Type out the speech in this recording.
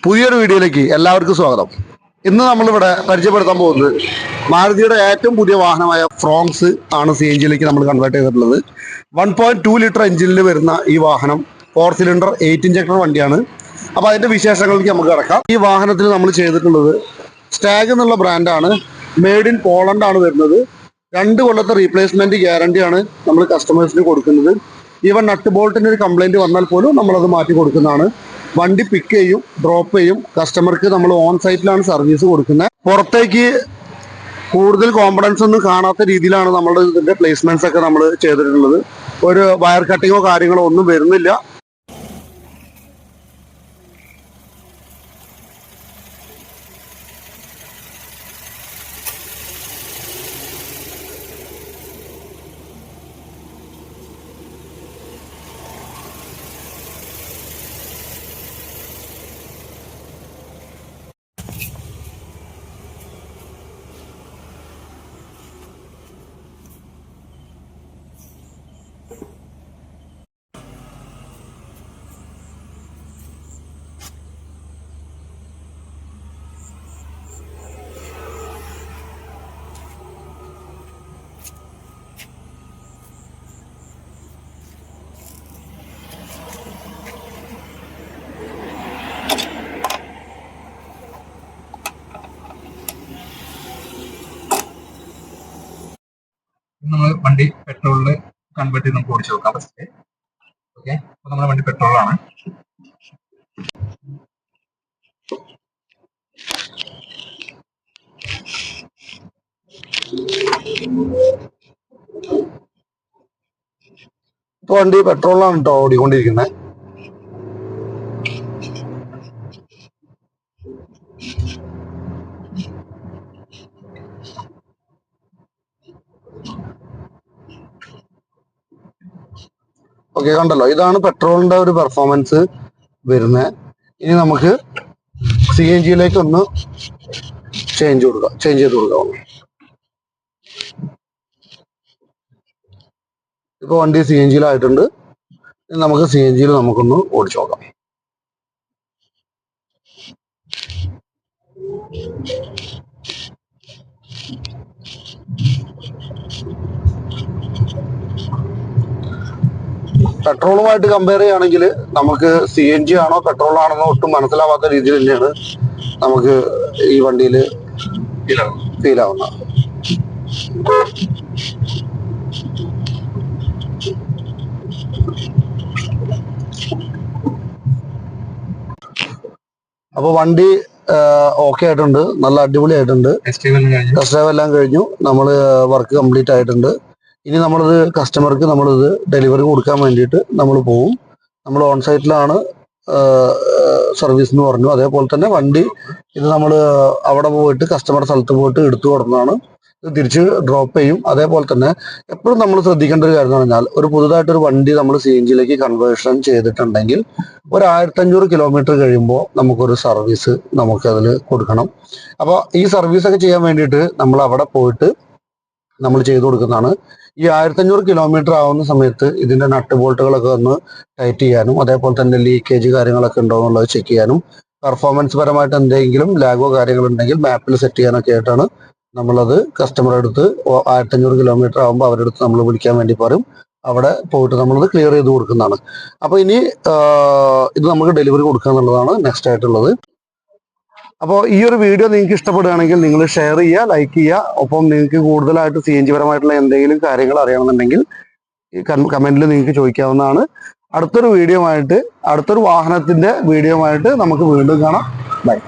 പുതിയൊരു വീഡിയോയിലേക്ക് എല്ലാവർക്കും സ്വാഗതം. ഇന്ന് നമ്മളിവിടെ പരിചയപ്പെടുത്താൻ പോകുന്നത് മാരുതിയുടെ ഏറ്റവും പുതിയ വാഹനമായ ഫ്രോങ്സ് ആണ് CNG നമ്മൾ കൺവേർട്ട് ചെയ്തിട്ടുള്ളത്. 1.2 ലിറ്റർ എഞ്ചിനിൽ വരുന്ന ഈ വാഹനം 4 സിലിണ്ടർ 8 ഇഞ്ചക്ടർ വണ്ടിയാണ്. അപ്പോൾ അതിൻ്റെ വിശേഷങ്ങളിലേക്ക് നമുക്ക് കിടക്കാം. ഈ വാഹനത്തിൽ നമ്മൾ ചെയ്തിട്ടുള്ളത് സ്റ്റാഗ് എന്നുള്ള ബ്രാൻഡാണ്. മെയ്ഡ് ഇൻ പോളണ്ട് ആണ് വരുന്നത്. 2 കൊല്ലത്തെ റീപ്ലേസ്മെൻറ്റ് ഗ്യാരണ്ടിയാണ് നമ്മൾ കസ്റ്റമേഴ്സിന് കൊടുക്കുന്നത്. ഈവൻ നട്ട് ബോൾട്ടിൻ്റെ ഒരു കംപ്ലൈൻറ്റ് വന്നാൽ പോലും നമ്മളത് മാറ്റി കൊടുക്കുന്നതാണ്. വണ്ടി പിക്ക് ചെയ്യും, ഡ്രോപ്പ് ചെയ്യും. കസ്റ്റമർക്ക് നമ്മൾ ഓൺ സൈറ്റിലാണ് സർവീസ് കൊടുക്കുന്നത്. പുറത്തേക്ക് കൂടുതൽ കോമ്പണൻസ് ഒന്നും കാണാത്ത രീതിയിലാണ് നമ്മുടെ ഇതിൻ്റെ പ്ലേസ്മെൻറ്റ്സ് ഒക്കെ നമ്മൾ ചെയ്തിട്ടുള്ളത്. ഒരു വയർ കട്ടിങ്ങോ കാര്യങ്ങളോ ഒന്നും വരുന്നില്ല. നമ്മൾ വണ്ടി പെട്രോളിൽ കൺവേർട്ട് ചെയ്ത് നമുക്ക് ഓടിച്ചു നോക്കാം ഫസ്റ്റ്. ഓക്കെ, അപ്പൊ നമ്മുടെ വണ്ടി പെട്രോളാണ്. ഇപ്പോൾ വണ്ടി പെട്രോളിലാണ് കേട്ടോ ഓടിക്കൊണ്ടിരിക്കുന്നത്. ഓക്കെ, കണ്ടല്ലോ, ഇതാണ് പെട്രോളിന്റെ ഒരു പെർഫോമൻസ് വരുന്നത്. ഇനി നമുക്ക് CNG ഒന്ന് ചേഞ്ച് ചെയ്ത് കൊടുക്കാം. ഇപ്പൊ വണ്ടി CNG-യിലായിട്ടുണ്ട്. നമുക്ക് CNG-യിൽ നമുക്കൊന്ന് ഓടിച്ചു നോക്കാം. പെട്രോളുമായിട്ട് കമ്പയർ ചെയ്യുകയാണെങ്കിൽ നമുക്ക് CNG ആണോ പെട്രോൾ ആണെന്നോ ഒട്ടും മനസ്സിലാവാത്ത രീതിയിൽ തന്നെയാണ് നമുക്ക് ഈ വണ്ടിയിൽ ഫീൽ ആവുന്നത്. അപ്പോൾ വണ്ടി ഓക്കെ ആയിട്ടുണ്ട്, നല്ല അടിപൊളിയായിട്ടുണ്ട്. ടെസ്റ്റ് ഡ്രൈവ് എല്ലാം കഴിഞ്ഞു. നമ്മൾ വർക്ക് കംപ്ലീറ്റ് ആയിട്ടുണ്ട്. ഇനി നമ്മളിത് കസ്റ്റമർക്ക് നമ്മളിത് ഡെലിവറി കൊടുക്കാൻ വേണ്ടിയിട്ട് നമ്മൾ പോവും. നമ്മൾ ഓൺ സൈറ്റിലാണ് സർവീസ് എന്ന് പറഞ്ഞു. അതേപോലെ തന്നെ വണ്ടി ഇത് നമ്മൾ അവിടെ പോയിട്ട് കസ്റ്റമറുടെ സ്ഥലത്ത് പോയിട്ട് എടുത്തു കൊടുക്കുന്നതാണ്. ഇത് തിരിച്ച് ഡ്രോപ്പ് ചെയ്യും. അതേപോലെ തന്നെ എപ്പോഴും നമ്മൾ ശ്രദ്ധിക്കേണ്ട ഒരു കാര്യം എന്ന് പറഞ്ഞാൽ, ഒരു പുതുതായിട്ടൊരു വണ്ടി നമ്മൾ CNG കൺവേർഷൻ ചെയ്തിട്ടുണ്ടെങ്കിൽ ഒരു 1500 കിലോമീറ്റർ കഴിയുമ്പോൾ നമുക്കൊരു സർവീസ് നമുക്കതിൽ കൊടുക്കണം. അപ്പോൾ ഈ സർവീസൊക്കെ ചെയ്യാൻ വേണ്ടിയിട്ട് നമ്മൾ അവിടെ പോയിട്ട് നമ്മൾ ചെയ്തു കൊടുക്കുന്നതാണ്. ഈ 1500 കിലോമീറ്റർ ആവുന്ന സമയത്ത് ഇതിന്റെ നട്ട് ബോൾട്ടുകളൊക്കെ ഒന്ന് ടൈറ്റ് ചെയ്യാനും അതേപോലെ തന്നെ ലീക്കേജ് കാര്യങ്ങളൊക്കെ ഉണ്ടോ എന്നുള്ളത് ചെക്ക് ചെയ്യാനും പെർഫോമൻസ് പരമായിട്ട് എന്തെങ്കിലും ലാഗോ കാര്യങ്ങളുണ്ടെങ്കിൽ മാപ്പിൽ സെറ്റ് ചെയ്യാനൊക്കെ ആയിട്ടാണ് നമ്മളത് കസ്റ്റമറെ അടുത്ത് 1500 കിലോമീറ്റർ ആകുമ്പോൾ അവരുടെ അടുത്ത് നമ്മൾ വിളിക്കാൻ വേണ്ടി പറയും. അവിടെ പോയിട്ട് നമ്മളത് ക്ലിയർ ചെയ്ത് കൊടുക്കുന്നതാണ്. അപ്പോൾ ഇനി ഇത് നമുക്ക് ഡെലിവറി കൊടുക്കുക എന്നുള്ളതാണ് നെക്സ്റ്റ് ആയിട്ടുള്ളത്. അപ്പോൾ ഈ ഒരു വീഡിയോ നിങ്ങൾക്ക് ഇഷ്ടപ്പെടുകയാണെങ്കിൽ നിങ്ങൾ ഷെയർ ചെയ്യുക, ലൈക്ക് ചെയ്യുക. ഒപ്പം നിങ്ങൾക്ക് കൂടുതലായിട്ട് CNG പരമായിട്ടുള്ള എന്തെങ്കിലും കാര്യങ്ങൾ അറിയണമെന്നുണ്ടെങ്കിൽ ഈ കമൻറ്റിൽ നിങ്ങൾക്ക് ചോദിക്കാവുന്നതാണ്. അടുത്തൊരു വാഹനത്തിൻ്റെ വീഡിയോ ആയിട്ട് നമുക്ക് വീണ്ടും കാണാം. ബൈ.